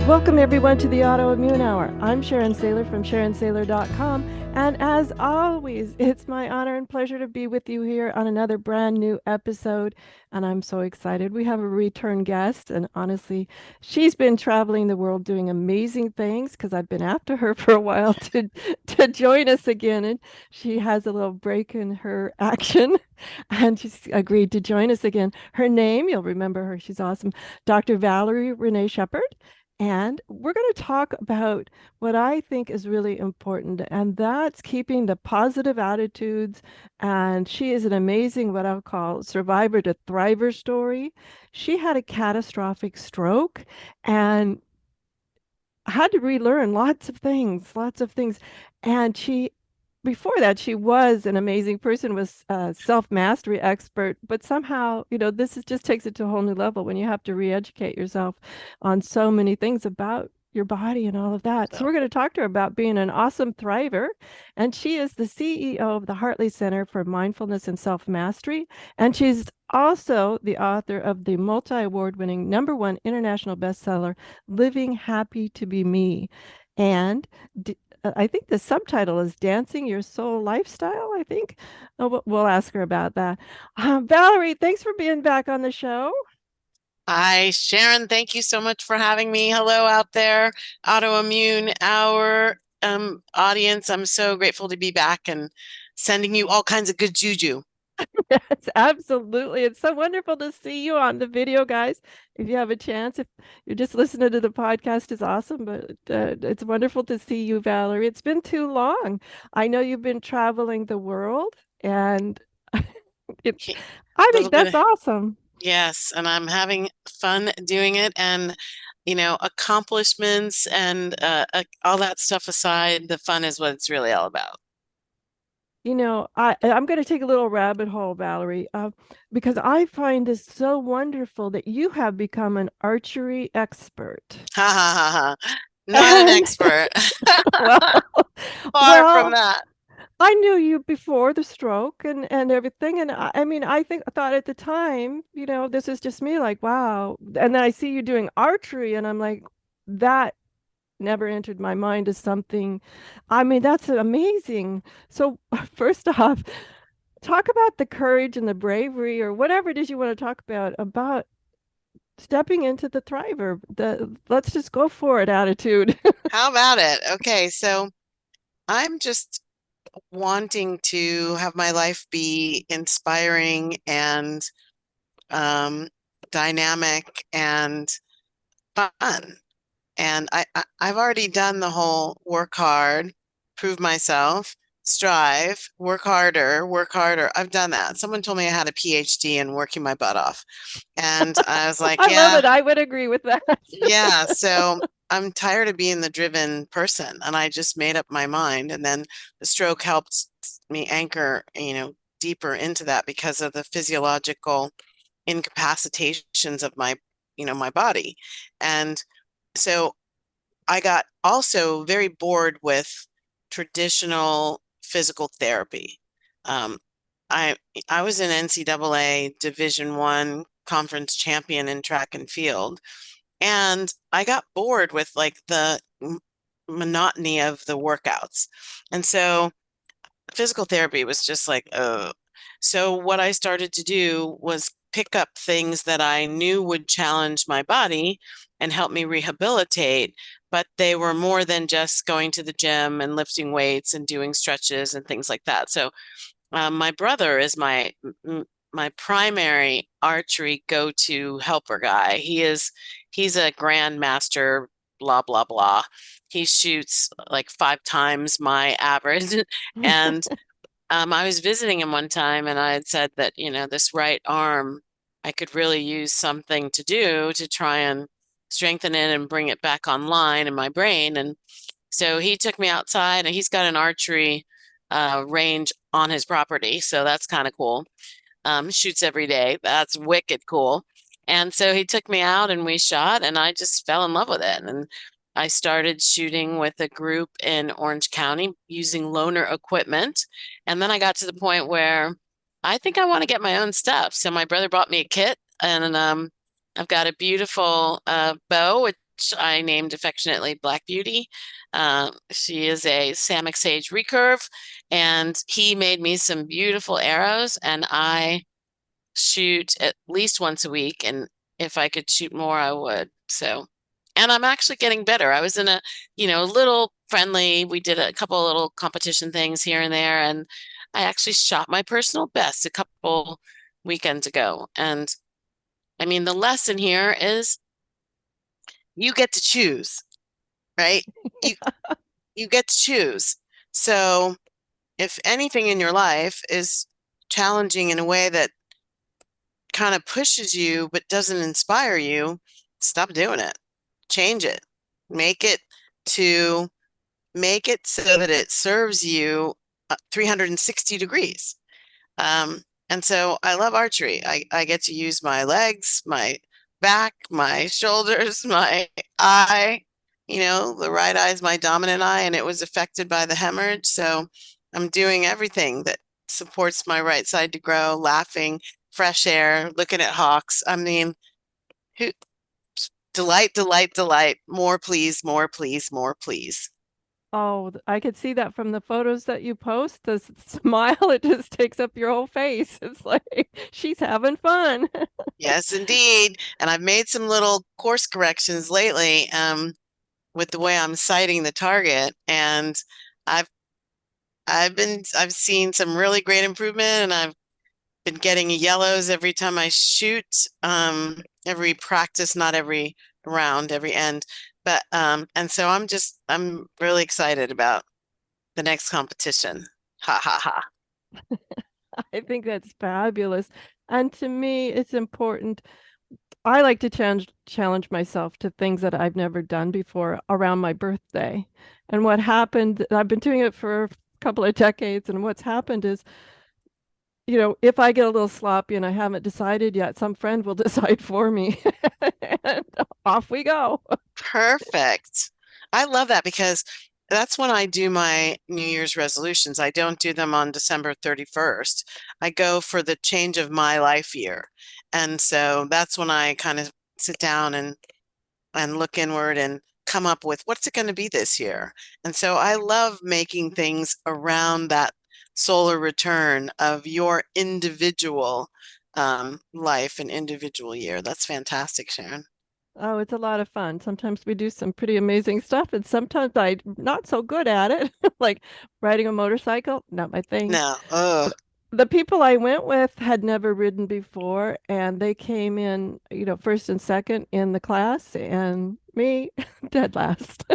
Welcome everyone to the Autoimmune Hour. I'm Sharon Saylor from SharonSaylor.com. And as always, it's my honor and pleasure to be with you here on another brand new episode. And I'm so excited. We have a return guest. And honestly, she's been traveling the world doing amazing things because I've been after her for a while to join us again. And she has a little break in her action and she's agreed to join us again. Her name, you'll remember her, she's awesome, Dr. Valerie René Sheppard. And we're going to talk about what I think is really important, and that's keeping the positive attitudes. And she is an amazing, what I'll call survivor to thriver story. She had a catastrophic stroke and had to relearn lots of things, lots of things. And before that, she was an amazing person, was a self-mastery expert, but somehow, this just takes it to a whole new level when you have to re-educate yourself on so many things about your body and all of that. So So we're going to talk to her about being an awesome thriver. And she is the CEO of the Hartley Center for Mindfulness and Self-Mastery. And she's also the author of the multi-award winning #1 international bestseller, Living Happy to Be Me. And I think the subtitle is Dancing Your Soul Lifestyle, I think. Oh, we'll ask her about that. Valerie, thanks for being back on the show. hi, Sharon. Thank you so much for having me. Hello out there, Autoimmune Hour audience. I'm so grateful to be back and sending you all kinds of good juju. Yes, absolutely. It's so wonderful to see you on the video, guys. If you have a chance, if you're just listening to the podcast, is awesome, but it's wonderful to see you, Valerie. It's been too long. I know you've been traveling the world, and it, He- I think Little bit that's of, awesome. yes, and I'm having fun doing it. And accomplishments and all that stuff aside, the fun is what it's really all about. I'm going to take a little rabbit hole, Valerie, because I find this so wonderful that you have become an archery expert. Ha ha ha ha. Not an And expert. well, Far from well, that. I knew you before the stroke and everything, and I mean, I thought at the time, this is just me, like, wow. And then I see you doing archery, and I'm like, that never entered my mind as something. I mean, that's amazing. So first off, talk about the courage and the bravery or whatever it is you want to talk about stepping into the thriver, the let's just go for it attitude. How about it? Okay, so I'm just wanting to have my life be inspiring and um, dynamic and fun. And I've already done the whole work hard, prove myself, strive, work harder, work harder. I've done that. Someone told me I had a PhD in working my butt off. And I was like, I love yeah, it. I would agree with that. yeah. So I'm tired of being the driven person. And I just made up my mind. And then the stroke helped me anchor, deeper into that because of the physiological incapacitations of my body. And so I got also very bored with traditional physical therapy. Um, I I was an NCAA Division I conference champion in track and field, and I got bored with like the monotony of the workouts. And so physical therapy was just like, oh. So what I started to do was pick up things that I knew would challenge my body and help me rehabilitate, but they were more than just going to the gym and lifting weights and doing stretches and things like that. So my brother is my primary archery go-to helper guy. He's a grandmaster, blah blah blah. He shoots like 5 times my average, and I was visiting him one time, and I had said that this right arm I could really use something to do to try and strengthen it and bring it back online in my brain. And so he took me outside, and he's got an archery range on his property. So that's kind of cool. Shoots every day. That's wicked cool. And so he took me out and we shot, and I just fell in love with it. And I started shooting with a group in Orange County using loaner equipment. And then I got to the point where I think I want to get my own stuff. So my brother bought me a kit, and I've got a beautiful bow, which I named affectionately Black Beauty. She is a Samick Sage recurve, and he made me some beautiful arrows, and I shoot at least once a week, and if I could shoot more, I would. So, and I'm actually getting better. I was in a, little friendly, we did a couple of little competition things here and there, and I actually shot my personal best a couple weekends ago. And I mean, the lesson here is you get to choose, right? You you get to choose. So, if anything in your life is challenging in a way that kind of pushes you but doesn't inspire you, stop doing it. Change it. Make it to make it so that it serves you 360 degrees. And so I love archery. I get to use my legs, my back, my shoulders, my eye. The right eye is my dominant eye, and it was affected by the hemorrhage. So I'm doing everything that supports my right side to grow, laughing, fresh air, looking at hawks. I mean, who, delight, delight, delight. More, please, more, please, more, please. Oh, I could see that from the photos that you post. The smile, it just takes up your whole face. It's like she's having fun. Yes, indeed. And I've made some little course corrections lately, with the way I'm sighting the target. And I've I've seen some really great improvement, and I've been getting yellows every time I shoot, every practice, not every round, every end. But and so I'm really excited about the next competition. Ha ha ha. I think that's fabulous. And to me, it's important. I like to challenge myself to things that I've never done before around my birthday. And what happened, I've been doing it for a couple of decades, and what's happened is, if I get a little sloppy and I haven't decided yet, some friend will decide for me. And off we go. Perfect. I love that because that's when I do my New Year's resolutions. I don't do them on December 31st. I go for the change of my life year. And so that's when I kind of sit down and look inward and come up with what's it going to be this year. And so I love making things around that solar return of your individual life and individual year. That's fantastic, Sharon. Oh, it's a lot of fun. Sometimes we do some pretty amazing stuff, and sometimes I'm not so good at it. Like riding a motorcycle, not my thing. No, oh, The people I went with had never ridden before, and they came in, first and second in the class, and me dead last.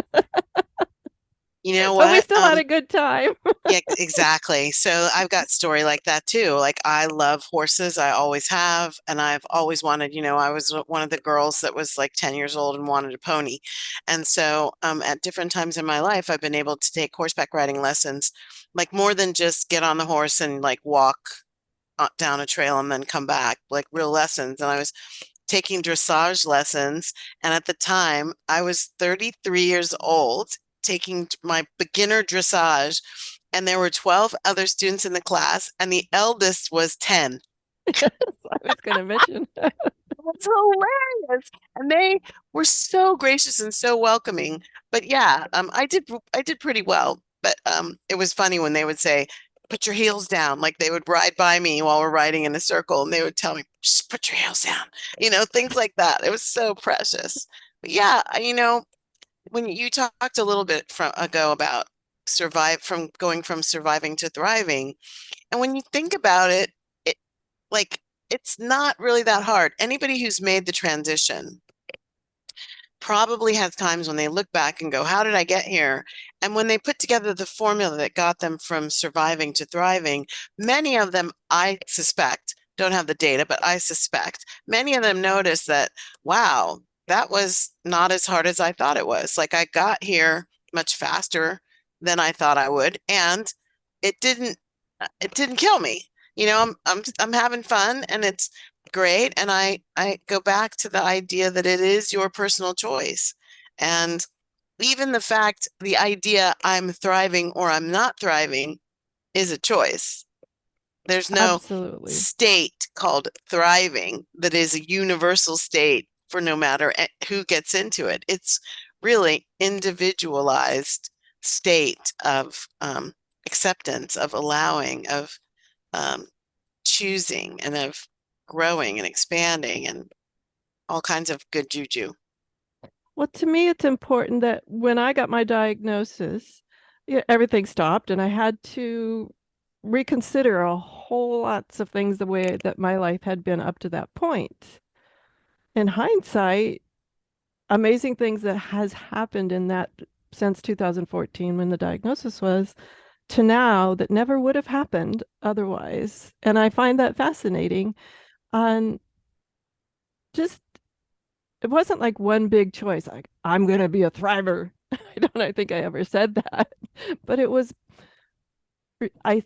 you know But we what? still had a good time. Yeah, exactly. So I've got story like that too. Like I love horses. I always have, and I've always wanted, I was one of the girls that was like 10 years old and wanted a pony. And so at different times in my life, I've been able to take horseback riding lessons, like more than just get on the horse and like walk down a trail and then come back, like real lessons. And I was taking dressage lessons. And at the time, I was 33 years old taking my beginner dressage, and there were 12 other students in the class, and the eldest was 10. Yes, I was going to mention. It's hilarious. And they were so gracious and so welcoming. But yeah, I did pretty well. But it was funny when they would say, put your heels down. Like they would ride by me while we're riding in a circle and they would tell me, just put your heels down. Things like that. It was so precious. But yeah, when you talked a little bit from ago about going from surviving to thriving, and when you think about it, it like it's not really that hard. Anybody who's made the transition probably has times when they look back and go, how did I get here? And when they put together the formula that got them from surviving to thriving, many of them, I suspect, don't have the data, but I suspect many of them notice that, wow, that was not as hard as I thought it was. Like I got here much faster than I thought I would, and it didn't it didn't kill me. I'm having fun and it's great. And I go back to the idea that it is your personal choice. And even the idea I'm thriving or I'm not thriving is a choice. There's no Absolutely. state called thriving that is a universal state for no matter who gets into it. It's really individualized state of acceptance, of allowing, of um, choosing, and of growing and expanding and all kinds of good juju. Well, to me, it's important that when I got my diagnosis, yeah, everything stopped and I had to reconsider a whole lots of things the way that my life had been up to that point. In hindsight, amazing things that has happened in that since 2014 when the diagnosis was to now that never would have happened otherwise. And I find that fascinating. And just it wasn't like one big choice, like I'm going to be a thriver. I think I ever said that. But it was I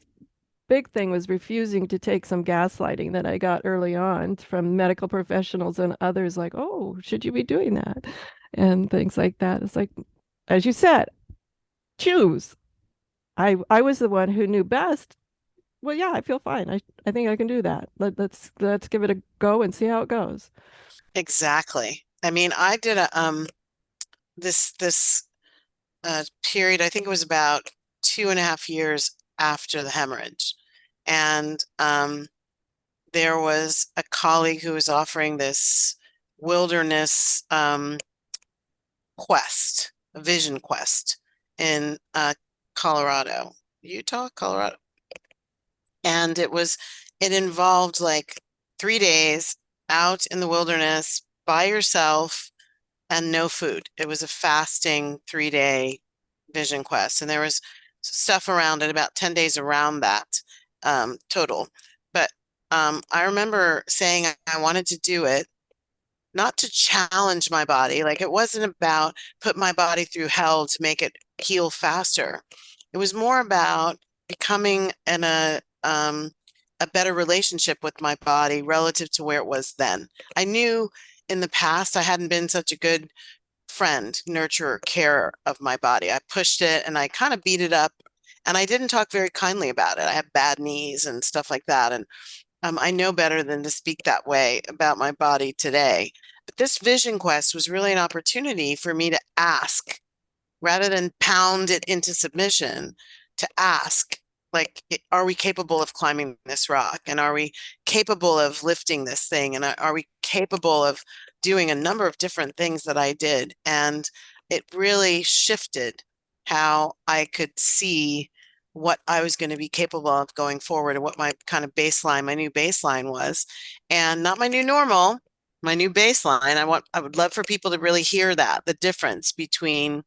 big thing was refusing to take some gaslighting that I got early on from medical professionals and others like, "Oh, should you be doing that?" and things like that. It's like as you said, choose. I was the one who knew best. Well, yeah, I feel fine. I think I can do that. Let's give it a go and see how it goes. Exactly. I mean, I did a this period, I think it was about 2.5 years after the hemorrhage. And there was a colleague who was offering this wilderness quest, a vision quest in Colorado, Utah, Colorado. And it involved like 3 days out in the wilderness by yourself and no food. It was a fasting 3 day vision quest. And there was stuff around it, about 10 days around that total. But I remember saying I wanted to do it, not to challenge my body. Like it wasn't about put my body through hell to make it heal faster. It was more about becoming in a better relationship with my body relative to where it was then. I knew in the past I hadn't been such a good friend, nurturer, carer of my body. I pushed it and I kind of beat it up and I didn't talk very kindly about it. I have bad knees and stuff like that. And I know better than to speak that way about my body today. But this vision quest was really an opportunity for me to ask rather than pound it into submission, to ask, like, are we capable of climbing this rock? And are we capable of lifting this thing? And are we capable of doing a number of different things that I did? And it really shifted how I could see what I was going to be capable of going forward and what my kind of baseline, my new baseline was, and not my new normal, my new baseline. I would love for people to really hear that, the difference between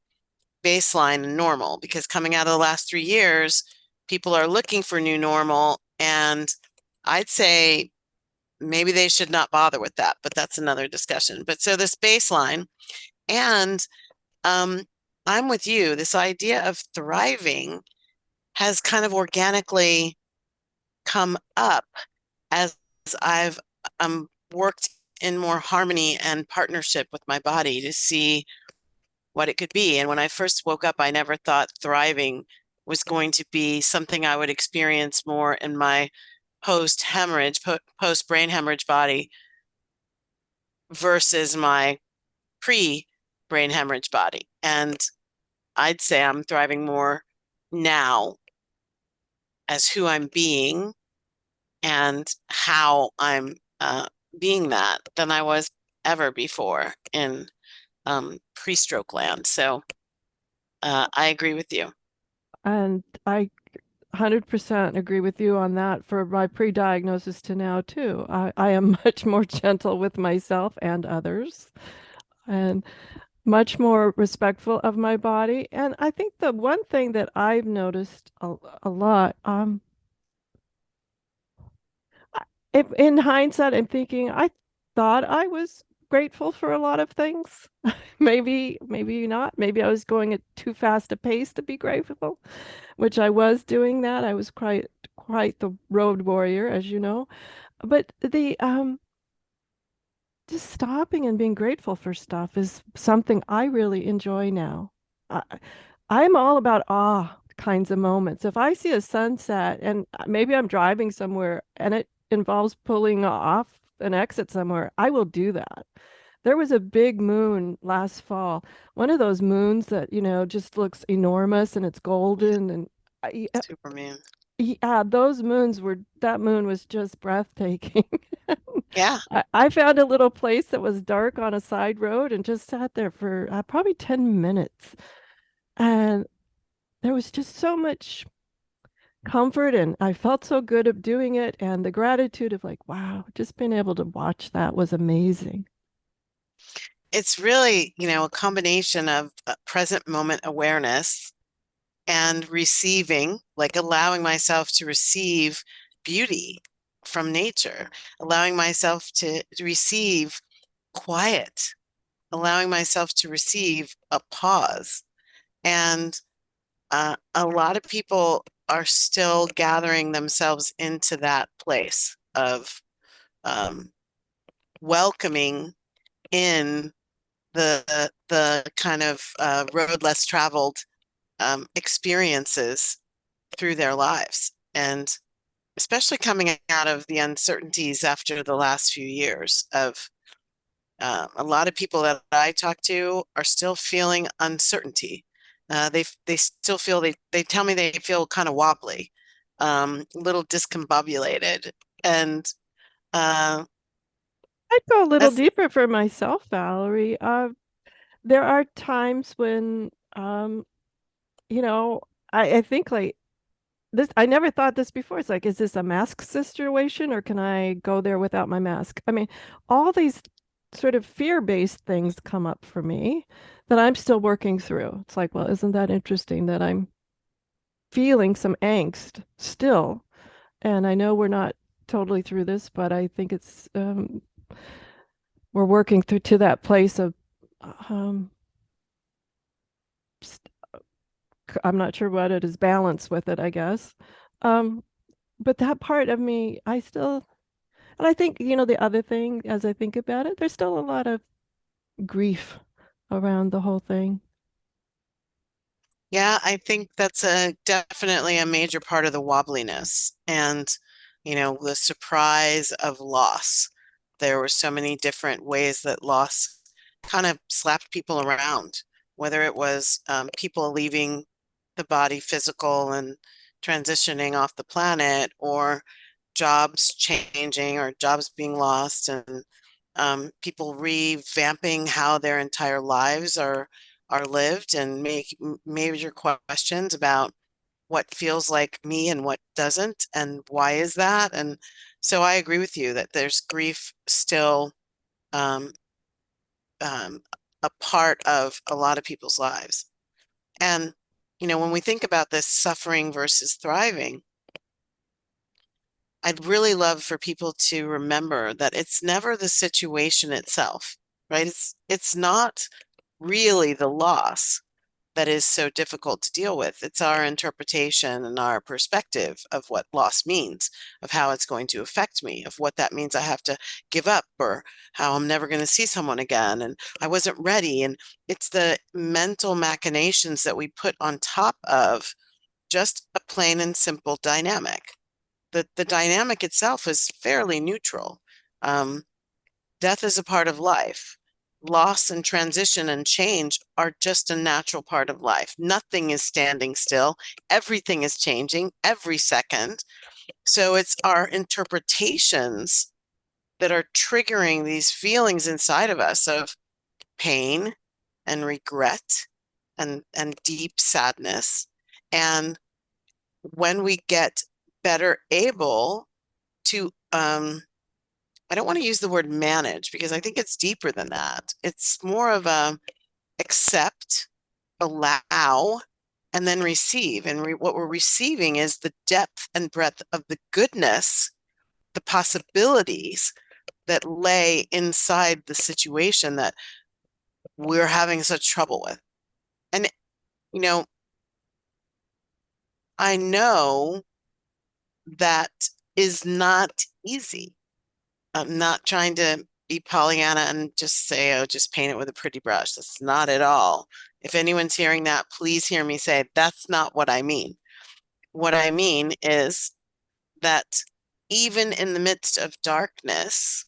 baseline and normal, because coming out of the last 3 years, people are looking for new normal. And I'd say maybe they should not bother with that, but that's another discussion. But so this baseline, and um, I'm with you. This idea of thriving has kind of organically come up as I've worked in more harmony and partnership with my body to see what it could be. And when I first woke up, I never thought thriving was going to be something I would experience more in my post hemorrhage, post brain hemorrhage body versus my pre brain hemorrhage body. And I'd say I'm thriving more now as who I'm being and how I'm being that than I was ever before in pre-stroke land. So I agree with you. And I 100% agree with you on that for my pre-diagnosis to now too. I am much more gentle with myself and others and much more respectful of my body. And I think the one thing that I've noticed a lot, if in hindsight, I'm thinking I thought I was grateful for a lot of things. Maybe not. Maybe I was going at too fast a pace to be grateful, which I was doing that. I was quite the road warrior, as you know. But the just stopping and being grateful for stuff is something I really enjoy now. I, I'm all about awe kinds of moments. If I see a sunset and maybe I'm driving somewhere and it involves pulling off an exit somewhere, I will do that. There was a big moon last fall. One of those moons that, just looks enormous and it's Yeah, golden and Superman. yeah, that moon was just breathtaking. Yeah, I found a little place that was dark on a side road and just sat there for probably 10 minutes. And there was just so much comfort and I felt so good of doing it. And the gratitude of like, wow, just being able to watch that was amazing. it's really, a combination of present moment awareness and receiving, like allowing myself to receive beauty from nature, allowing myself to receive quiet, allowing myself to receive a pause. And a lot of people are still gathering themselves into that place of um, welcoming in the kind of road less traveled experiences through their lives. And especially coming out of the uncertainties after the last few years of a lot of people that I talk to are still feeling uncertainty. They still feel they tell me they feel kind of wobbly, a little discombobulated, and uh, I'd go a little that's deeper for myself, Valerie. There are times when, you know, I think like this, I never thought this before. It's like, is this a mask situation or can I go there without my mask? I mean, all these sort of fear-based things come up for me that I'm still working through. It's like, well, isn't that interesting that I'm feeling some angst still? And I know we're not totally through this, but I think we're working through to that place of um, st- I'm not sure what it is, balance with it, I guess. Um, but that part of me, I still, and I think, the other thing, as I think about it, there's still a lot of grief around the whole thing. yeah, I think that's a definitely a major part of the wobbliness and, the surprise of loss. There were so many different ways that loss kind of slapped people around, whether it was people leaving the body physical and transitioning off the planet, or jobs changing or jobs being lost, and people revamping how their entire lives are lived and make major questions about what feels like me and what doesn't, and why is that? And so I agree with you that there's grief still um, um, a part of a lot of people's lives. And, when we think about this suffering versus thriving, I'd really love for people to remember that it's never the situation itself, right? It's not really the loss that is so difficult to deal with. It's our interpretation and our perspective of what loss means, of how it's going to affect me, of what that means I have to give up, or how I'm never going to see someone again, and I wasn't ready. And it's the mental machinations that we put on top of just a plain and simple dynamic. The dynamic itself is fairly neutral. Um, Death is a part of life. Loss and transition and change are just a natural part of life. Nothing is standing still. Everything is changing every second. So it's our interpretations that are triggering these feelings inside of us of pain and regret and deep sadness. And when we get better able to I don't want to use the word manage because I think it's deeper than that. It's more of a accept, allow, and then receive. And what we're receiving is the depth and breadth of the goodness, the possibilities that lay inside the situation that we're having such trouble with. And, you know, I know that is not easy. I'm not trying to be Pollyanna and just say, oh, just paint it with a pretty brush. That's not at all. If anyone's hearing that, please hear me say, that's not what I mean. What I mean is that even in the midst of darkness,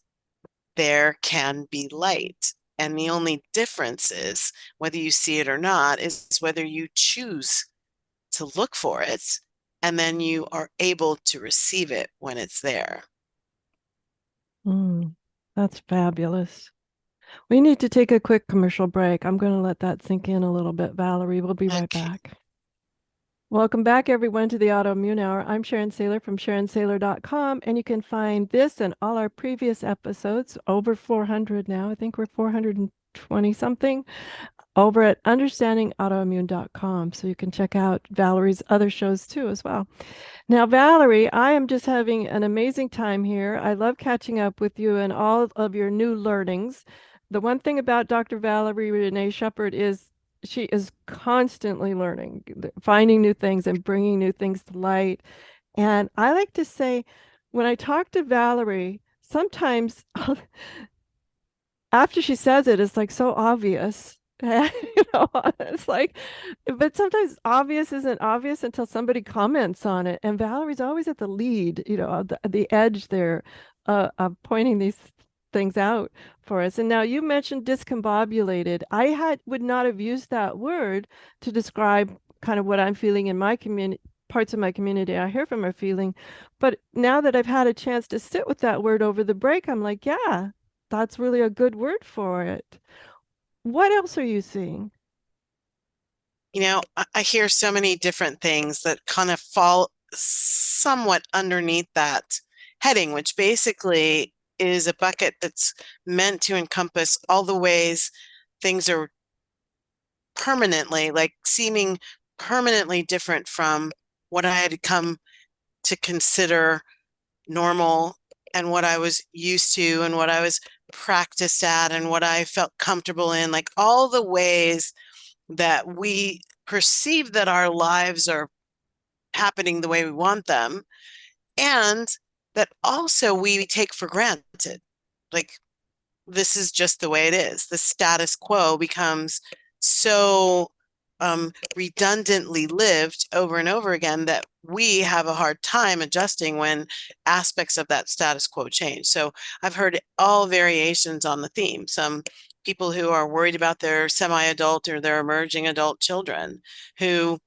there can be light. And the only difference is whether you see it or not, is whether you choose to look for it and then you are able to receive it when it's there. Mm, that's fabulous. We need to take a quick commercial break. I'm going to let that sink in a little bit, Valerie. We'll be right Okay. back. Welcome back, everyone, to the Autoimmune Hour. I'm Sharon Saylor from SharonSaylor.com, and you can find this and all our previous episodes, over 400 now. I think we're 420 something, over at understandingautoimmune.com. So you can check out Valerie's other shows too, as well. Now, Valerie, I am just having an amazing time here. I love catching up with you and all of your new learnings. The one thing about Dr. Valerie René Sheppard is she is constantly learning, finding new things and bringing new things to light. And I like to say, when I talk to Valerie, sometimes after she says it, it's like so obvious. It's like, but sometimes obvious isn't obvious until somebody comments on it. And Valerie's always at the lead, the edge there, of pointing these things out for us. And now you mentioned discombobulated. Would not have used that word to describe kind of what I'm feeling in my community, parts of my community I hear from are feeling. But now that I've had a chance to sit with that word over the break, I'm like, yeah, that's really a good word for it. What else are you seeing? I hear so many different things that kind of fall somewhat underneath that heading, which basically is a bucket that's meant to encompass all the ways things are permanently, like seeming permanently different from what I had come to consider normal and what I was used to and what I was practiced at and what I felt comfortable in, like all the ways that we perceive that our lives are happening the way we want them, and that also we take for granted. Like, this is just the way it is. The status quo becomes so redundantly lived over and over again that we have a hard time adjusting when aspects of that status quo change. So I've heard all variations on the theme. Some people who are worried about their semi-adult or their emerging adult children who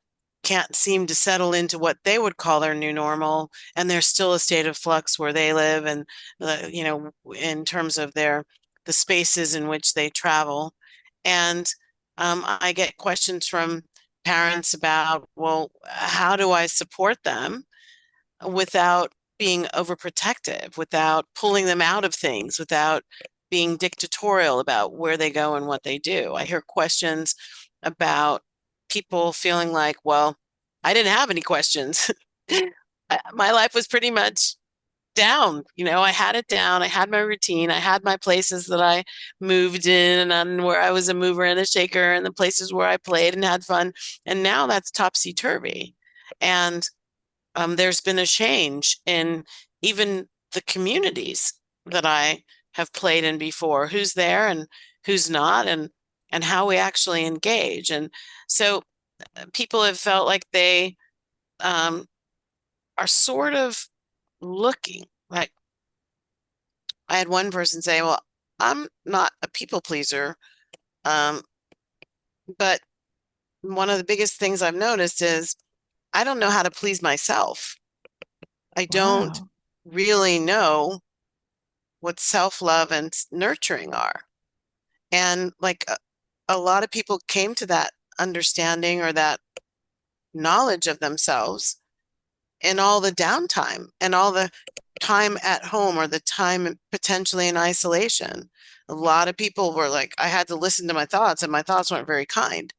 can't seem to settle into what they would call their new normal, and there's still a state of flux where they live, and in terms of the spaces in which they travel. And I get questions from parents about, well, how do I support them without being overprotective, without pulling them out of things, without being dictatorial about where they go and what they do. I hear questions about people feeling like, well, I didn't have any questions. My life was pretty much down. I had it down. I had my routine. I had my places that I moved in and where I was a mover and a shaker and the places where I played and had fun. And now that's topsy-turvy. And there's been a change in even the communities that I have played in before, who's there and who's not, and how we actually engage. And so people have felt like they are sort of looking like, I had one person say, well, I'm not a people pleaser, um, but one of the biggest things I've noticed is I don't know how to please myself. I don't Wow. really know what self-love and nurturing are. And like a lot of people came to that understanding or that knowledge of themselves in all the downtime and all the time at home or the time potentially in isolation. A lot of people were like, I had to listen to my thoughts, and my thoughts weren't very kind.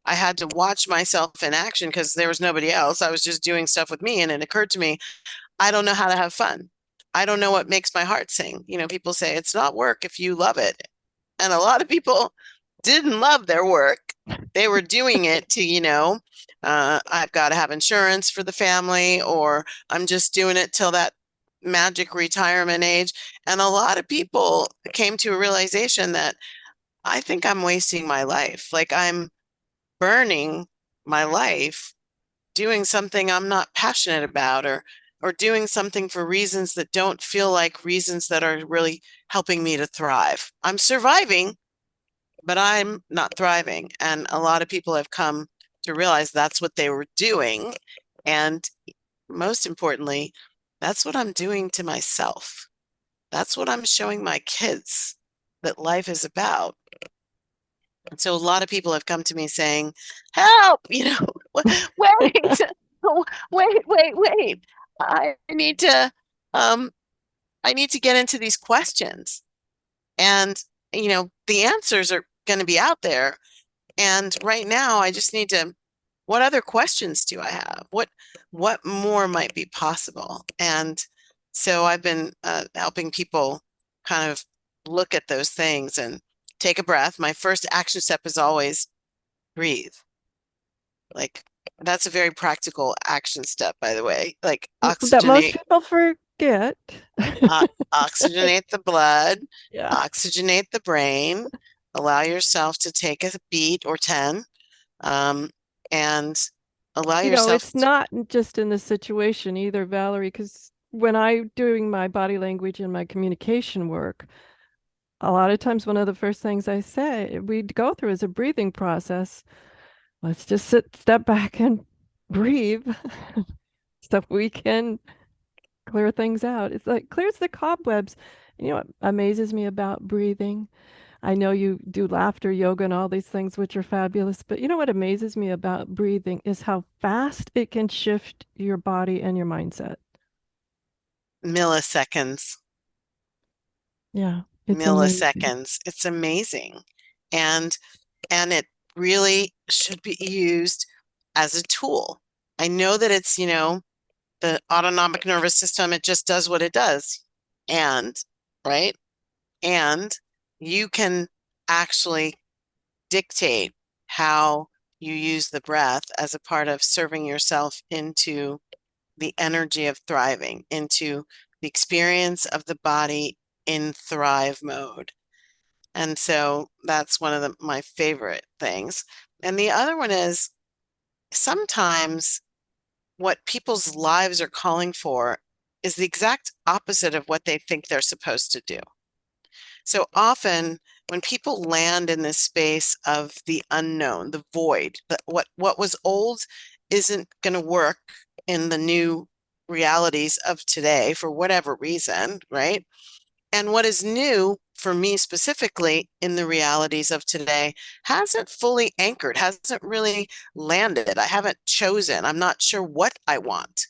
I had to watch myself in action because there was nobody else. I was just doing stuff with me. And it occurred to me, I don't know how to have fun. I don't know what makes my heart sing. People say it's not work if you love it. And a lot of people didn't love their work. They were doing it to, I've got to have insurance for the family, or I'm just doing it till that magic retirement age. And a lot of people came to a realization that I think I'm wasting my life. Like, I'm burning my life doing something I'm not passionate about, or doing something for reasons that don't feel like reasons that are really helping me to thrive. I'm surviving, but I'm not thriving. And a lot of people have come to realize that's what they were doing. And most importantly, that's what I'm doing to myself. That's what I'm showing my kids that life is about. And so a lot of people have come to me saying, help, wait, wait. I need to um I need to get into these questions. And the answers are going to be out there. And right now I just need to, what other questions do I have? What more might be possible? And so I've been helping people kind of look at those things and take a breath. My first action step is always breathe. Like that's a very practical action step, by the way. Like That most oxygenate, people forget. uh, oxygenate the blood, Yeah. oxygenate the brain, allow yourself to take a beat or 10, and allow yourself It's to, not just in this situation either, Valerie, because when I'm doing my body language and my communication work, a lot of times one of the first things I say we go through is a breathing process. Let's just step back and breathe so we can clear things out. It's like clears the cobwebs. You know what amazes me about breathing? I know you do laughter yoga and all these things, which are fabulous, but you know what amazes me about breathing is how fast it can shift your body and your mindset. milliseconds, Yeah, it's amazing. milliseconds. It's amazing. And and it really should be used as a tool. I know that it's, the autonomic nervous system, it just does what it does. And, right? And you can actually dictate how you use the breath as a part of serving yourself into the energy of thriving, into the experience of the body in thrive mode. And so that's one of my favorite things. And the other one is sometimes what people's lives are calling for is the exact opposite of what they think they're supposed to do. So often when people land in this space of the unknown, the void, what was old isn't going to work in the new realities of today for whatever reason, right? And what is new for me specifically in the realities of today hasn't fully anchored, hasn't really landed. I haven't chosen. I'm not sure what I want.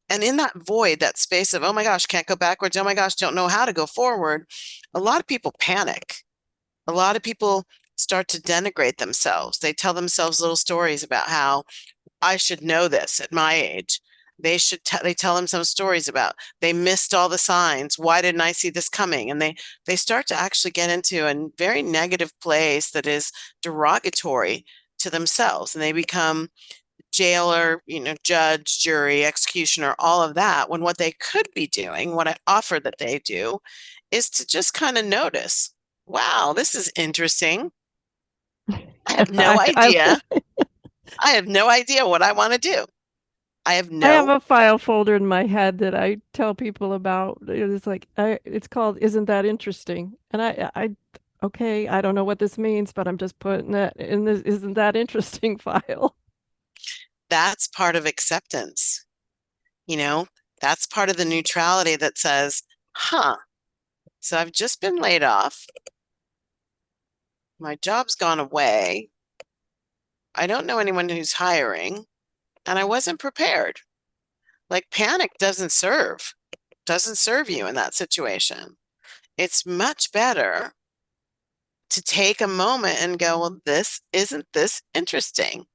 And in that void, that space of, oh my gosh, can't go backwards. Oh my gosh, don't know how to go forward. A lot of people panic. A lot of people start to denigrate themselves. They tell themselves little stories about how I should know this at my age. They tell them some stories about they missed all the signs. Why didn't I see this coming? And they start to actually get into a very negative place that is derogatory to themselves. And they become jailer, judge, jury, executioner, all of that, when what they could be doing, what I offer that they do, is to just kind of notice, wow, this is interesting. I have no I idea. I have no idea what I want to do. I have I have no, a file folder in my head that I tell people about. It's like it's called "Isn't That Interesting?" And okay, I don't know what this means, but I'm just putting it in this "Isn't That Interesting" file. that's part of acceptance. You know, that's part of the neutrality that says, huh, so I've just been laid off. My job's gone away. I don't know anyone who's hiring, and I wasn't prepared. Like panic doesn't serve you in that situation. It's much better to take a moment and go, well, isn't this interesting?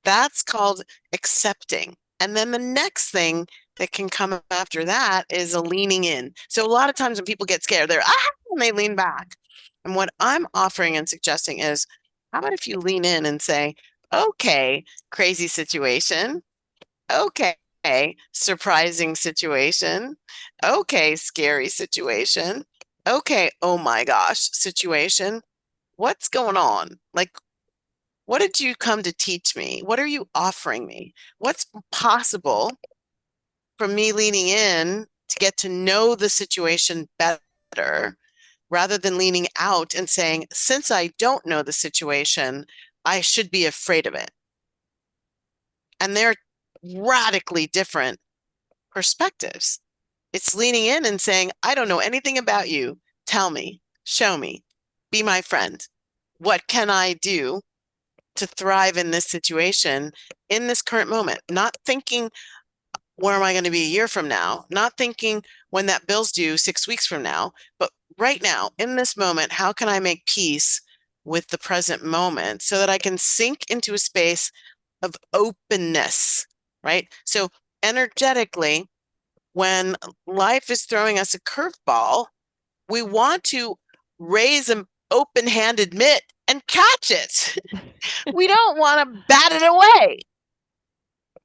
That's called accepting. And then the next thing that can come after that is a leaning in. So a lot of times when people get scared, and they lean back. And what I'm offering and suggesting is, how about if you lean in and say, okay, crazy situation. Okay, surprising situation. Okay, scary situation. Okay, oh my gosh, situation. What's going on? Like, what did you come to teach me? What are you offering me? What's possible from me leaning in to get to know the situation better rather than leaning out and saying, since I don't know the situation, I should be afraid of it. And they're radically different perspectives. It's leaning in and saying, I don't know anything about you. Tell me, show me, be my friend. What can I do to thrive in this situation in this current moment? Not thinking, where am I going to be a year from now? Not thinking when that bill's due 6 weeks from now, but right now, in this moment, how can I make peace with the present moment so that I can sink into a space of openness, right? So energetically, when life is throwing us a curveball, we want to raise an open-handed mitt and catch it. We don't want to bat it away.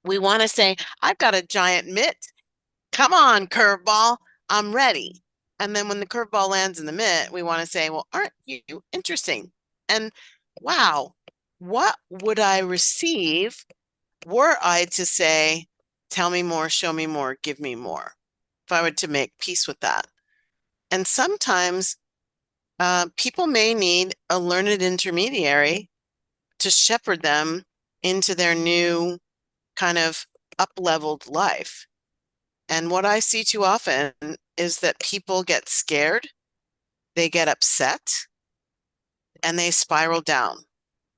We want to say, I've got a giant mitt. Come on, curveball. I'm ready. And then when the curveball lands in the mitt, we want to say, well, aren't you interesting? And wow, what would I receive were I to say, tell me more, show me more, give me more? If I were to make peace with that. And sometimes people may need a learned intermediary to shepherd them into their new kind of up-leveled life. And what I see too often is that people get scared, they get upset, and they spiral down.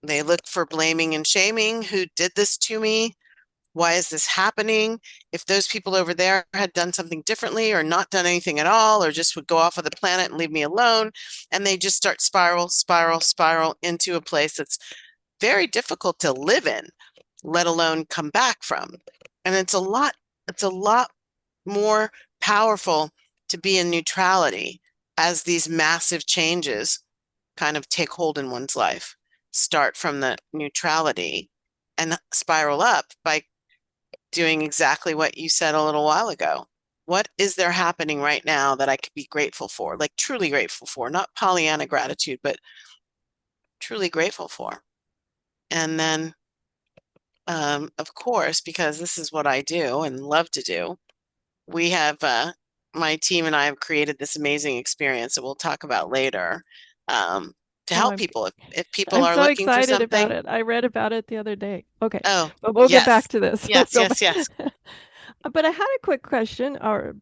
They look for blaming and shaming. Who did this to me? Why is this happening? If those people over there had done something differently or not done anything at all, or just would go off of the planet and leave me alone, and they just start spiral into a place that's very difficult to live in, let alone come back from. And it's a lot more powerful to be in neutrality as these massive changes kind of take hold in one's life. Start from the neutrality and spiral up by doing exactly what you said a little while ago. What is there happening right now that I could be grateful for, like truly grateful for, not Pollyanna gratitude, but truly grateful for? And then, of course, because this is what I do and love to do, we have my team and I have created this amazing experience that we'll talk about later to Oh, help people if people I'm are so looking for excited about something. it. I read about it the other day. Okay, Oh, but we'll get back yes, to this. We'll yes, go yes, back. yes. But I had a quick question,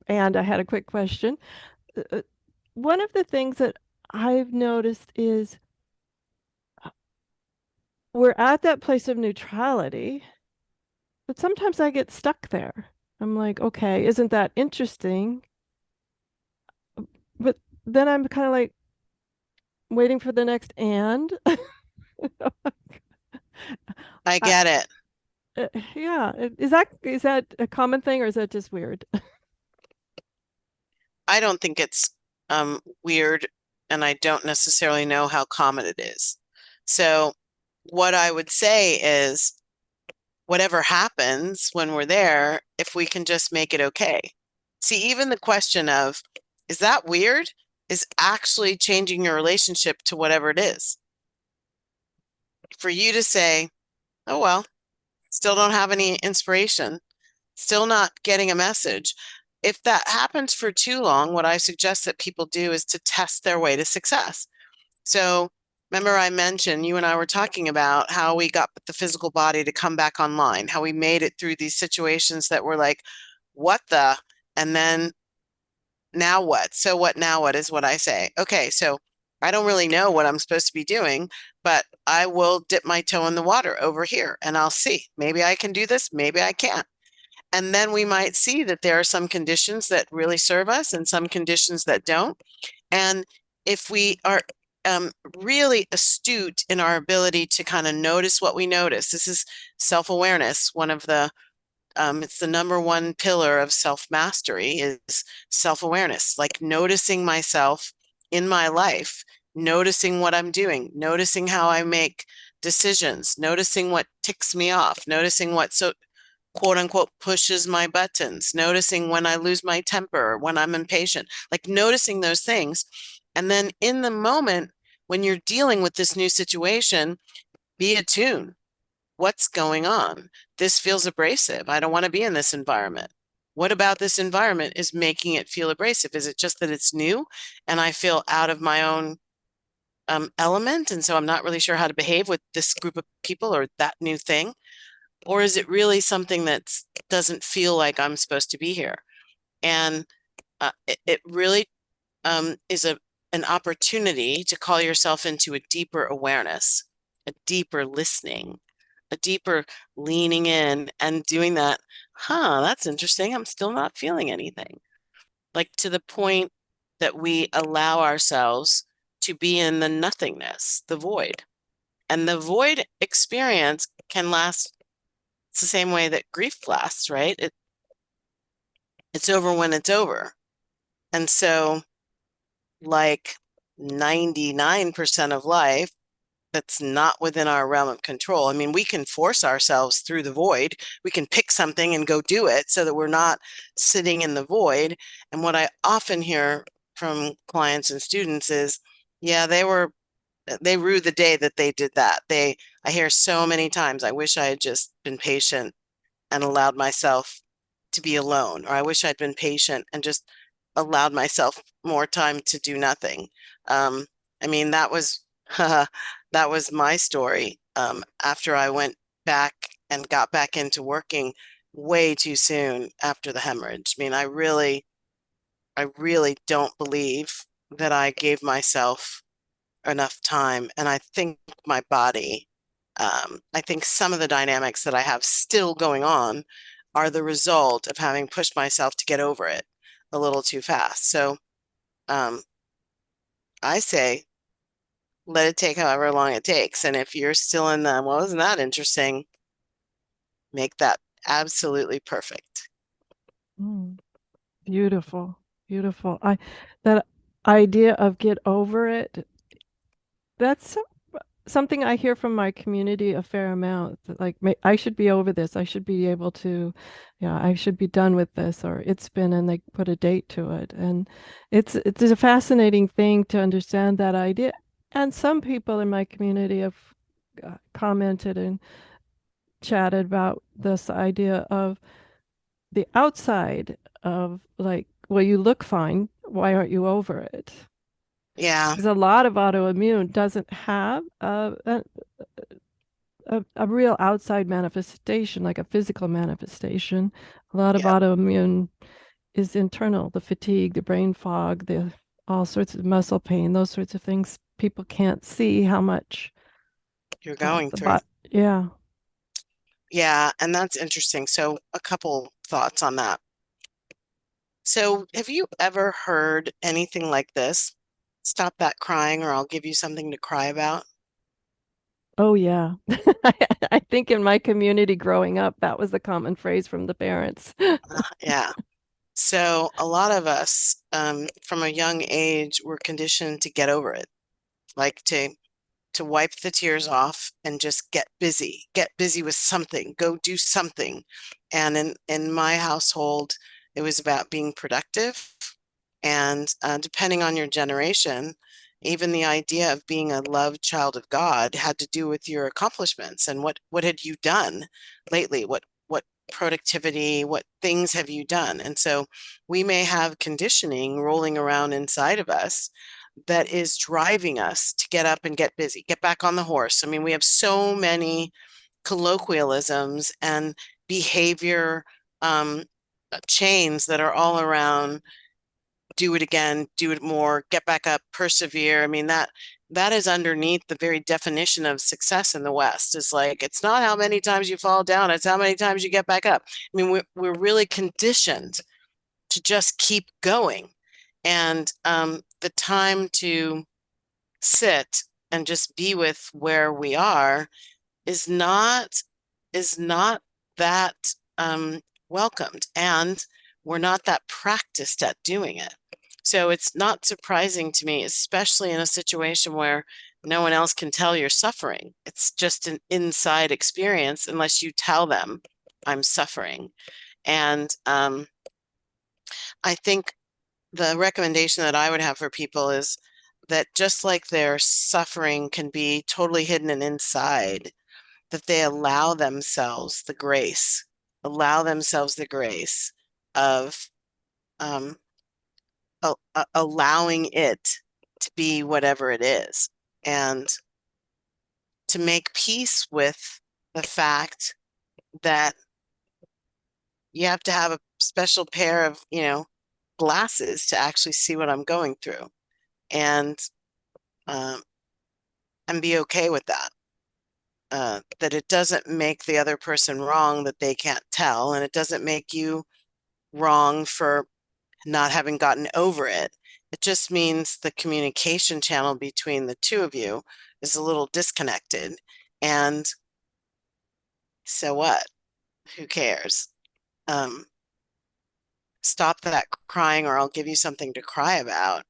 and I had a quick question. Uh, One of the things that I've noticed is we're at that place of neutrality, but sometimes I get stuck there. I'm like, okay, isn't that interesting? But then I'm kind of like waiting for the next and. I I, get it. yeah, is that a common thing or is that just weird? I don't think it's weird, and I don't necessarily know how common it is. So, what I would say is, whatever happens when we're there, if we can just make it okay. See, even the question of, is that weird? Is actually changing your relationship to whatever it is. For you to say, oh, well, still don't have any inspiration, still not getting a message. If that happens for too long, what I suggest that people do is to test their way to success. So, remember, I mentioned you and I were talking about how we got the physical body to come back online, how we made it through these situations that were like, what the? And then now what? So, what now? What is what I say? Okay, so I don't really know what I'm supposed to be doing, but I will dip my toe in the water over here and I'll see. Maybe I can do this, maybe I can't. And then we might see that there are some conditions that really serve us and some conditions that don't. And if we are really astute in our ability to kind of notice what we notice, this is self-awareness. It's the number one pillar of self-mastery is self-awareness, like noticing myself in my life, noticing what I'm doing, noticing how I make decisions, noticing what ticks me off, noticing what so quote unquote pushes my buttons, noticing when I lose my temper, when I'm impatient, like noticing those things. And then in the moment when you're dealing with this new situation, be attuned. What's going on? This feels abrasive. I don't want to be in this environment. What about this environment is making it feel abrasive? Is it just that it's new and I feel out of my own element, and so I'm not really sure how to behave with this group of people or that new thing? Or is it really something that doesn't feel like I'm supposed to be here? And it really is an opportunity to call yourself into a deeper awareness, a deeper listening, a deeper leaning in and doing that. That's interesting. I'm still not feeling anything. Like to the point that we allow ourselves to be in the nothingness, the void. And the void experience can last. It's the same way that grief lasts, right? It's over when it's over. And so, like 99% of life, that's not within our realm of control. I mean, we can force ourselves through the void. We can pick something and go do it so that we're not sitting in the void. And what I often hear from clients and students is, yeah, they rue the day that they did that. I hear so many times, I wish I had just been patient and allowed myself to be alone, or I wish I'd been patient and just allowed myself more time to do nothing. Um, I mean, that was that was my story. After I went back and got back into working way too soon after the hemorrhage. I mean, I really don't believe that I gave myself enough time. And I think my body, I think some of the dynamics that I have still going on are the result of having pushed myself to get over it a little too fast. So um, I say, let it take however long it takes. And if you're still in the, well, isn't that interesting? Make that absolutely perfect. Mm, beautiful, beautiful. That idea of get over it, that's something I hear from my community a fair amount. Like, I should be over this. I should be able to, yeah, I should be done with this, or it's been, and they put a date to it. And it's a fascinating thing to understand that idea. And some people in my community have commented and chatted about this idea of the outside of like, well, you look fine. Why aren't you over it? Yeah, Because a lot of autoimmune doesn't have a real outside manifestation, like a physical manifestation. A lot of yeah, autoimmune is internal, the fatigue, the brain fog, the all sorts of muscle pain, those sorts of things. People can't see how much you're going the through. bot. Yeah. Yeah, and that's interesting. So a couple thoughts on that. So have you ever heard anything like this? Stop that crying, or I'll give you something to cry about. Oh, yeah. I think in my community growing up, that was the common phrase from the parents. Yeah. So a lot of us, from a young age, were conditioned to get over it, like to wipe the tears off and just get busy with something, go do something. And in my household, it was about being productive. And depending on your generation, even the idea of being a loved child of God had to do with your accomplishments and what had you done lately? What productivity, what things have you done? And so we may have conditioning rolling around inside of us that is driving us to get up and get busy, get back on the horse. I mean, we have so many colloquialisms and behavior chains that are all around do it again, do it more, get back up, persevere. I mean, that is underneath the very definition of success in the West. It's like it's not how many times you fall down, it's how many times you get back up. I mean, we're really conditioned to just keep going. And the time to sit and just be with where we are is not is not that welcomed, and we're not that practiced at doing it. So it's not surprising to me, especially in a situation where no one else can tell you're suffering. It's just an inside experience unless you tell them I'm suffering. And I think the recommendation that I would have for people is that just like their suffering can be totally hidden and inside, that they allow themselves the grace of um, allowing it to be whatever it is, and to make peace with the fact that you have to have a special pair of, glasses to actually see what I'm going through, and um, and be okay with that. That it doesn't make the other person wrong that they can't tell, and it doesn't make you wrong for not having gotten over it. It just means the communication channel between the two of you is a little disconnected. And so what? Who cares? Um, Stop that crying, or I'll give you something to cry about.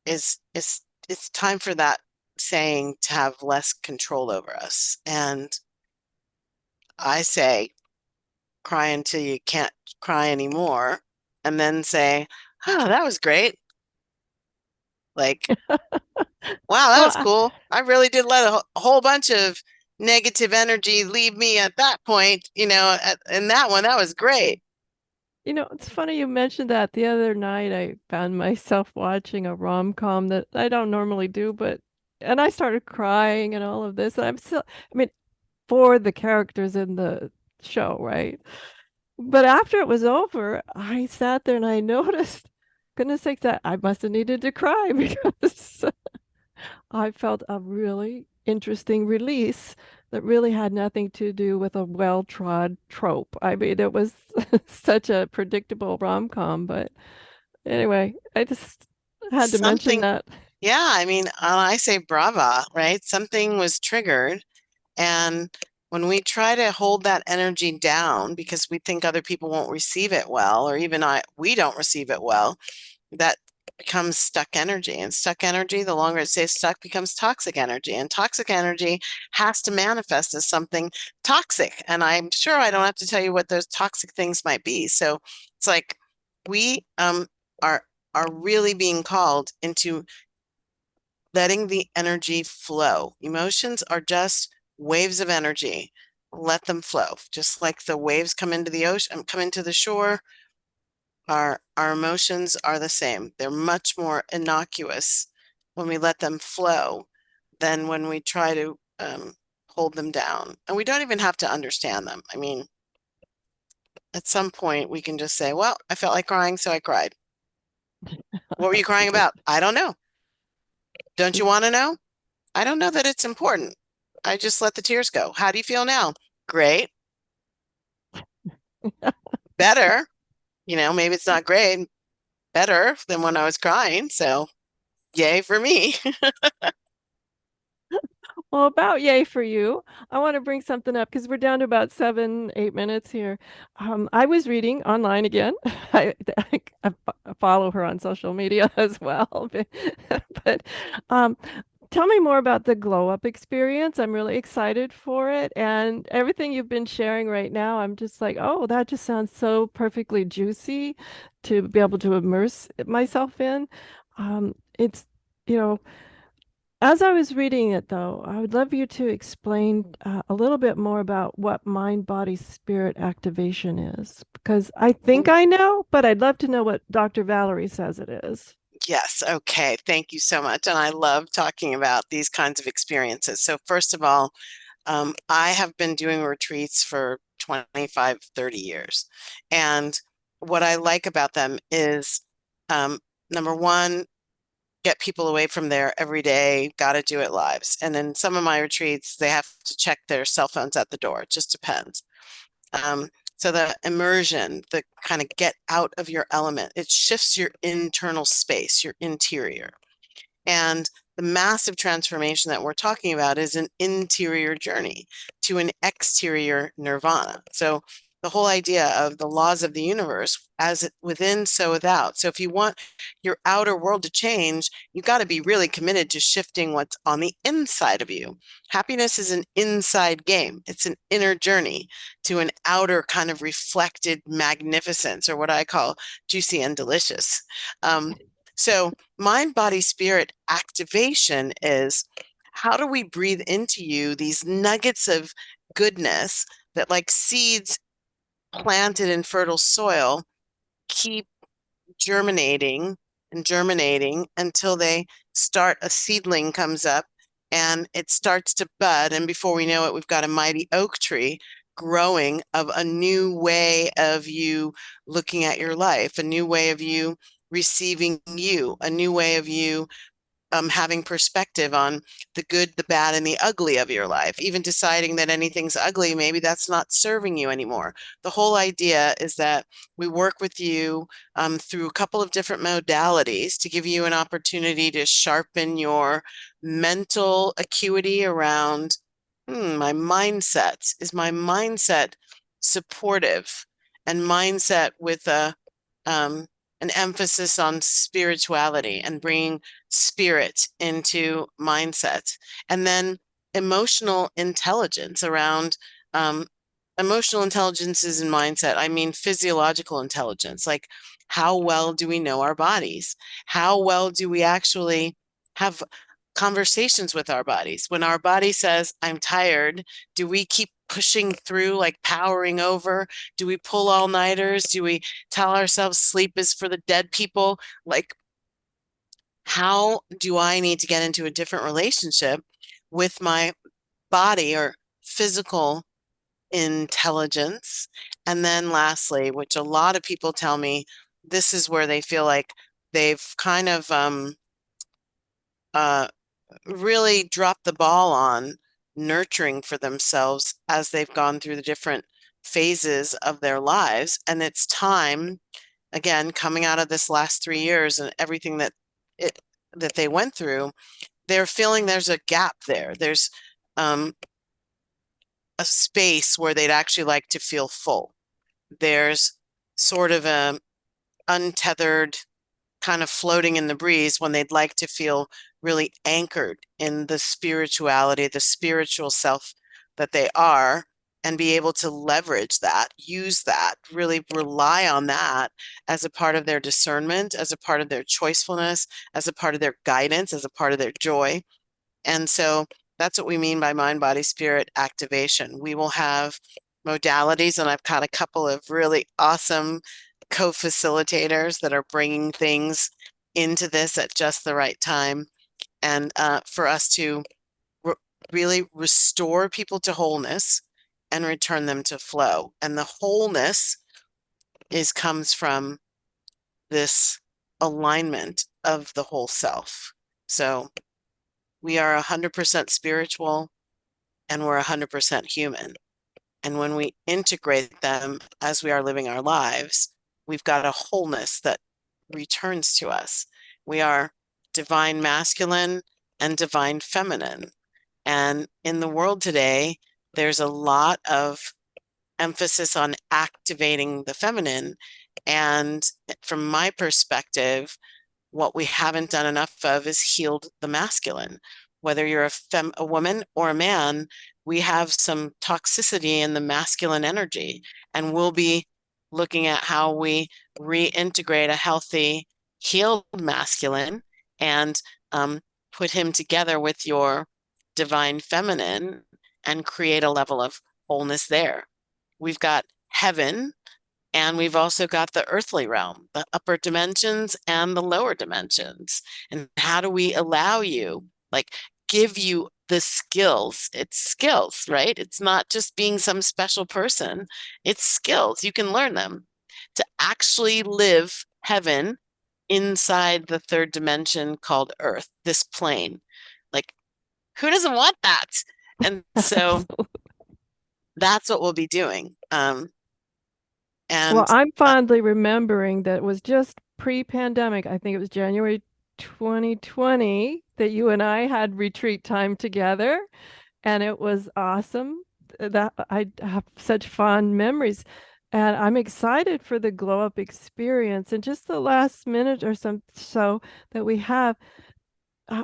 Is it's time for that saying to have less control over us. And I say, cry until you can't cry anymore, and then say, oh, that was great. Like, wow, that Well, was cool. I really did let a whole bunch of negative energy leave me at that point, in that one. That was great. it's funny you mentioned that. The other night I found myself watching a rom-com that I don't normally do, and I started crying and all of this. And I'm still, I mean, for the characters in the show, right? But after it was over, I sat there and I noticed, goodness sakes, that I must have needed to cry because I felt a really interesting release that really had nothing to do with a well-trod trope. I mean, it was such a predictable rom-com, but anyway, I just had to mention Something, that. yeah, I mean, I say brava, right? Something was triggered. And when we try to hold that energy down because we think other people won't receive it well, or even we don't receive it well, that becomes stuck energy. And stuck energy, the longer it stays stuck, becomes toxic energy. And toxic energy has to manifest as something toxic. And I'm sure I don't have to tell you what those toxic things might be. So it's like we are are really being called into letting the energy flow. Emotions are just waves of energy. Let them flow. Just like the waves come into the ocean, come into the shore, our emotions are the same. They're much more innocuous when we let them flow than when we try to hold them down. And we don't even have to understand them. I mean, at some point we can just say, well, I felt like crying, so I cried. What were you crying about? Absolutely. I don't know. Don't you want to know? I don't know that it's important. I just let the tears go. How do you feel now? Great. Better. Maybe it's not great. Better than when I was crying. So, yay for me. Well, about yay for you. I want to bring something up because we're down to about 7, 8 minutes here. I was reading online again. I follow her on social media as well. But um, tell me more about the glow up experience. I'm really excited for it. And everything you've been sharing right now, I'm just like, oh, that just sounds so perfectly juicy to be able to immerse myself in. It's, you know, as I was reading it, though, I would love you to explain a little bit more about what mind, body, spirit activation is, because I think I know, but I'd love to know what Dr. Valerie says it is. Yes. Okay. Thank you so much. And I love talking about these kinds of experiences. So, first of all, I have been doing retreats for 25, 30 years. And what I like about them is um, number one, get people away from their everyday, got to do it lives. And in some of my retreats, they have to check their cell phones at the door. It just depends. So the immersion, the kind of get out of your element, it shifts your internal space, your interior. And the massive transformation that we're talking about is an interior journey to an exterior nirvana. So the whole idea of the laws of the universe, as within, so without. So if you want your outer world to change, you got to be really committed to shifting what's on the inside of you. Happiness is an inside game. It's an inner journey to an outer kind of reflected magnificence, or what I call juicy and delicious. Um, so mind, body, spirit activation is, how do we breathe into you these nuggets of goodness that, like seeds planted in fertile soil, keep germinating and germinating until they start, a seedling comes up and it starts to bud. And before we know it, we've got a mighty oak tree growing of a new way of you looking at your life, a new way of you receiving you, a new way of you having perspective on the good, the bad, and the ugly of your life. Even deciding that anything's ugly, maybe that's not serving you anymore. The whole idea is that we work with you through a couple of different modalities to give you an opportunity to sharpen your mental acuity around my mindset. Is my mindset supportive? And mindset with um, an emphasis on spirituality and bringing spirit into mindset. And then emotional intelligence around emotional intelligence in mindset. I mean, physiological intelligence, like how well do we know our bodies? How well do we actually have conversations with our bodies? When our body says, I'm tired, do we keep pushing through, like powering over? Do we pull all-nighters? Do we tell ourselves sleep is for the dead people? Like, how do I need to get into a different relationship with my body or physical intelligence? And then lastly, which a lot of people tell me, this is where they feel like they've kind of uh, really dropped the ball on nurturing for themselves as they've gone through the different phases of their lives. And it's time, again, coming out of this last 3 years and everything it that they went through, they're feeling there's a gap there. There's a space where they'd actually like to feel full. There's sort of a untethered kind of floating in the breeze when they'd like to feel really anchored in the spirituality, the spiritual self that they are, and be able to leverage that, use that, really rely on that as a part of their discernment, as a part of their choicefulness, as a part of their guidance, as a part of their joy. And so that's what we mean by mind, body, spirit activation. We will have modalities, and I've got a couple of really awesome co-facilitators that are bringing things into this at just the right time. And for us to really restore people to wholeness and return them to flow. And the wholeness comes from this alignment of the whole self. So we are 100% spiritual and we're 100% human. And when we integrate them as we are living our lives, we've got a wholeness that returns to us. We are divine masculine and divine feminine. And in the world today, there's a lot of emphasis on activating the feminine. And from my perspective, what we haven't done enough of is healed the masculine. Whether you're a woman or a man, we have some toxicity in the masculine energy, and we'll be looking at how we reintegrate a healthy, healed masculine and put him together with your divine feminine and create a level of wholeness there. We've got heaven, and we've also got the earthly realm, the upper dimensions and the lower dimensions. And how do we allow you, like, give you the skills? It's skills, right? It's not just being some special person, it's skills. You can learn them to actually live heaven inside the third dimension called earth, this plane. Like, who doesn't want that? And so that's what we'll be doing. Well, And I'm fondly remembering that it was just pre-pandemic. I think it was January 2020 that you and I had retreat time together, and it was awesome. That I have such fond memories, and I'm excited for the glow up experience. And just the last minute or so that we have,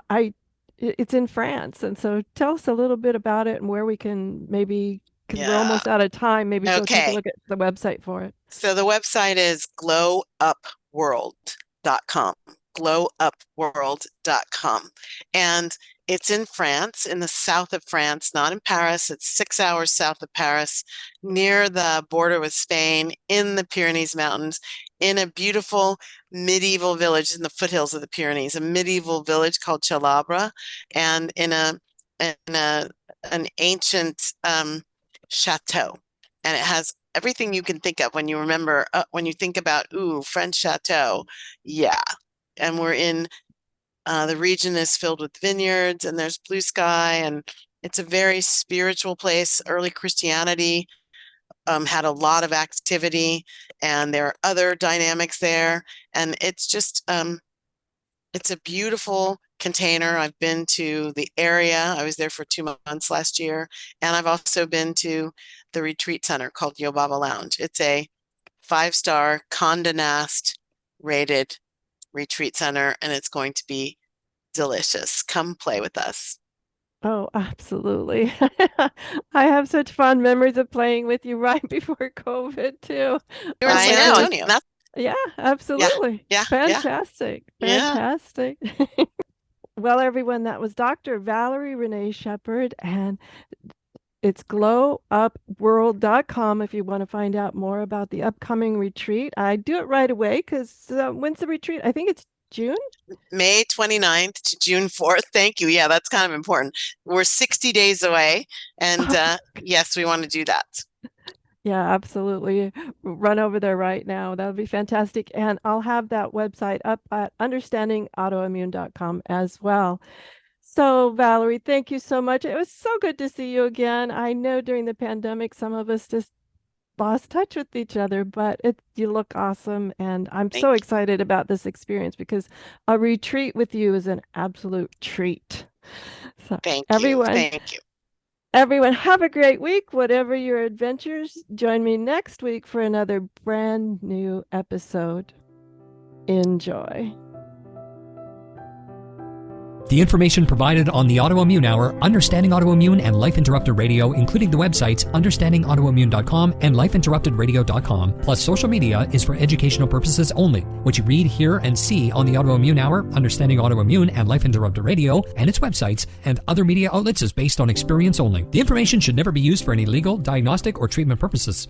I it's in France, and so tell us a little bit about it and where we can maybe, because we're yeah, almost out of time, maybe go take a okay. look at the website for it. So the website is glowupworld.com, glowupworld.com. And it's in France, in the south of France, not in Paris. It's 6 hours south of Paris, near the border with Spain, in the Pyrenees Mountains. in a beautiful medieval village in the foothills of the Pyrenees, a medieval village called Chalabra, and in an ancient chateau. And it has everything you can think of when you remember, when you think about, French chateau. Yeah. And we're in, the region is filled with vineyards and there's blue sky, and it's a very spiritual place. Early Christianity had a lot of activity, and there are other dynamics there. And it's just, it's a beautiful container. I've been to the area. I was there for 2 months last year. And I've also been to the retreat center called Yobaba Lounge. It's a 5-star Condé Nast rated retreat center, and it's going to be delicious. Come play with us. Oh, absolutely. I have such fond memories of playing with you right before COVID too. You're in When San I was, Antonio. yeah, Yeah, absolutely. yeah, yeah, Fantastic. yeah. Fantastic. Well, everyone, that was Dr. Valerie René Sheppard, and it's glowupworld.com if you want to find out more about the upcoming retreat. I do it right away because when's the retreat? I think it's June. May 29th to June 4th. Thank you. Yeah, that's kind of important. We're 60 days away. And yes, we want to do that. Yeah, absolutely. Run over there right now. That would be fantastic. And I'll have that website up at understandingautoimmune.com as well. So, Valerie, thank you so much. It was so good to see you again. I know during the pandemic, some of us just lost touch with each other, but you look awesome. And I'm Thank so you. excited about this experience because a retreat with you is an absolute treat. So, Thank you. everyone, Thank you. Everyone, have a great week. Whatever your adventures, join me next week for another brand new episode. Enjoy. The information provided on the Autoimmune Hour, Understanding Autoimmune, and Life Interrupted Radio, including the websites understandingautoimmune.com and lifeinterruptedradio.com, plus social media, is for educational purposes only. What you read, hear, and see on the Autoimmune Hour, Understanding Autoimmune, and Life Interrupted Radio, and its websites, and other media outlets is based on experience only. The information should never be used for any legal, diagnostic, or treatment purposes.